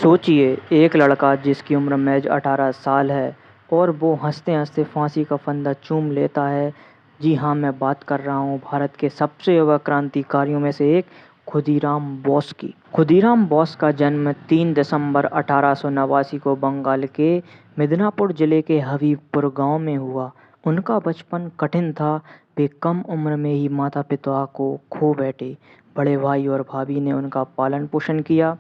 सोचिए, एक लड़का जिसकी उम्र महज 18 साल है और वो हंसते-हंसते फांसी का फंदा चूम लेता है। जी हाँ, मैं बात कर रहा हूँ भारत के सबसे युवा क्रांतिकारियों में से एक खुदीराम बोस की। खुदीराम बोस का जन्म 3 दिसंबर 1889 को बंगाल के मिदनापुर जिले के हबीबपुर गांव में हुआ। उनका बचपन कठिन था। वे कम उम्र में ही माता-पिता को खो बैठे। बड़े भाई और भाभी ने उनका पालन-पोषण किया।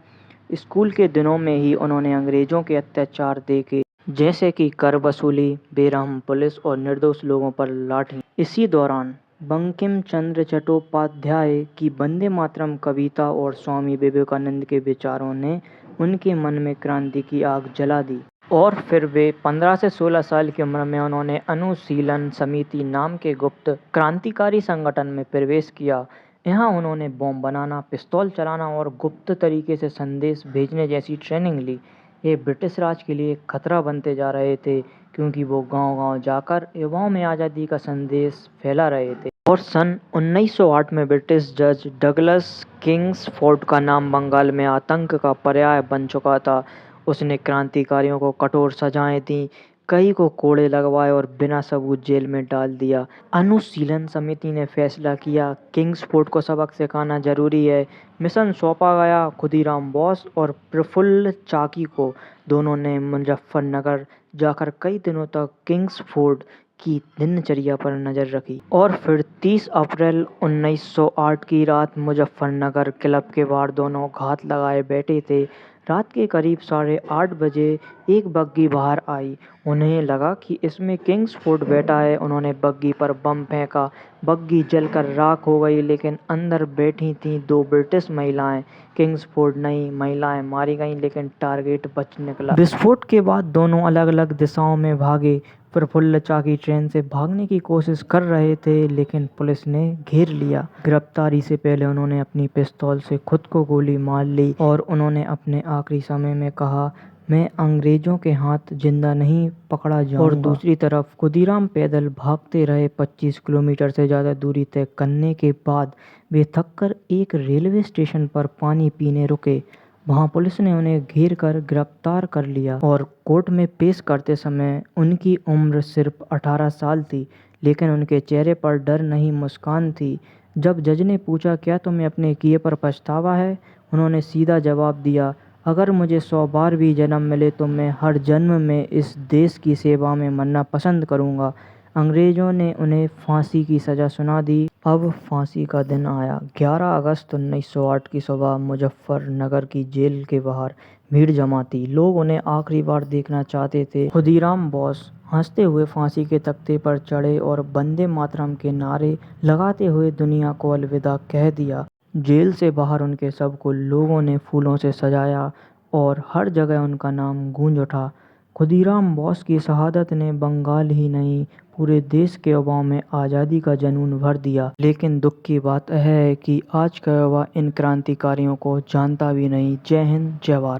स्कूल के दिनों में ही उन्होंने अंग्रेजों के अत्याचार देखे, जैसे कि कर वसूली, बेरहम पुलिस और निर्दोष लोगों पर लाठी। इसी दौरान बंकिम चंद्र चट्टोपाध्याय की वंदे मातरम कविता और स्वामी विवेकानंद के विचारों ने उनके मन में क्रांति की आग जला दी। और फिर वे 15 से 16 साल की उम्र में उन्होंने अनुशीलन समिति नाम के गुप्त क्रांतिकारी संगठन में प्रवेश किया। यहाँ उन्होंने बम बनाना, पिस्तौल चलाना और गुप्त तरीके से संदेश भेजने जैसी ट्रेनिंग ली। ये ब्रिटिश राज के लिए खतरा बनते जा रहे थे, क्योंकि वो गांव-गांव जाकर युवाओं में आज़ादी का संदेश फैला रहे थे। और सन 1908 में ब्रिटिश जज डगलस किंग्सफोर्ड का नाम बंगाल में आतंक का पर्याय बन चुका था। उसने क्रांतिकारियों को कठोर सजाएं दी, कई को कोड़े लगवाए और बिना सबूत जेल में डाल दिया। अनुशीलन समिति ने फैसला किया, किंग्सफोर्ड को सबक सिखाना जरूरी है। मिशन सौंपा गया खुदीराम बोस और प्रफुल्ल चाकी को। दोनों ने मुजफ्फरनगर जाकर कई दिनों तक किंग्सफोर्ड की दिनचर्या पर नजर रखी। और फिर 30 अप्रैल 1908 की रात मुजफ्फरनगर क्लब के बाहर दोनों घात लगाए बैठे थे। रात के करीब 8:30 बजे एक बग्गी बाहर आई। उन्हें लगा कि इसमें किंग्सफोर्ड बैठा है। उन्होंने बग्गी पर बम फेंका। बग्गी जलकर राख हो गई, लेकिन अंदर बैठी थीं 2 ब्रिटिश महिलाएं। किंग्सफोर्ड नहीं, महिलाएं मारी गईं, लेकिन टारगेट बच निकला। विस्फोट के बाद दोनों अलग-अलग दिशाओं में भागे। प्रफुल्ल चाकी ट्रेन से भागने की कोशिश कर रहे थे, लेकिन पुलिस ने घेर लिया। गिरफ्तारी से पहले उन्होंने अपनी पिस्तौल से खुद को गोली मार ली और उन्होंने अपने आखिरी समय में कहा, मैं अंग्रेजों के हाथ जिंदा नहीं पकड़ा जाऊंगा। और दूसरी तरफ खुदीराम पैदल भागते रहे। 25 किलोमीटर से ज़्यादा दूरी तय करने के बाद वे थककर एक रेलवे स्टेशन पर पानी पीने रुके। वहां पुलिस ने उन्हें घेर कर गिरफ्तार कर लिया और कोर्ट में पेश करते समय उनकी उम्र सिर्फ 18 साल थी, लेकिन उनके चेहरे पर डर नहीं, मुस्कान थी। जब जज ने पूछा, क्या तुम्हें अपने किए पर पछतावा है, उन्होंने सीधा जवाब दिया, अगर मुझे 100 बार भी जन्म मिले तो मैं हर जन्म में इस देश की सेवा में मरना पसंद करूंगा। अंग्रेजों ने उन्हें फांसी की सजा सुना दी। अब फांसी का दिन आया। 11 अगस्त 1908 की सुबह मुजफ्फरनगर की जेल के बाहर भीड़ जमा थी। लोग उन्हें आखिरी बार देखना चाहते थे। खुदीराम बोस हंसते हुए फांसी के तख्ते पर चढ़े और वंदे मातरम के नारे लगाते हुए दुनिया को अलविदा कह दिया। जेल से बाहर उनके शव को लोगों ने फूलों से सजाया और हर जगह उनका नाम गूंज उठा। खुदीराम बोस की शहादत ने बंगाल ही नहीं, पूरे देश के युवाओं में आज़ादी का जुनून भर दिया। लेकिन दुख की बात है कि आज का युवा इन क्रांतिकारियों को जानता भी नहीं। जय हिंद, जय भारत।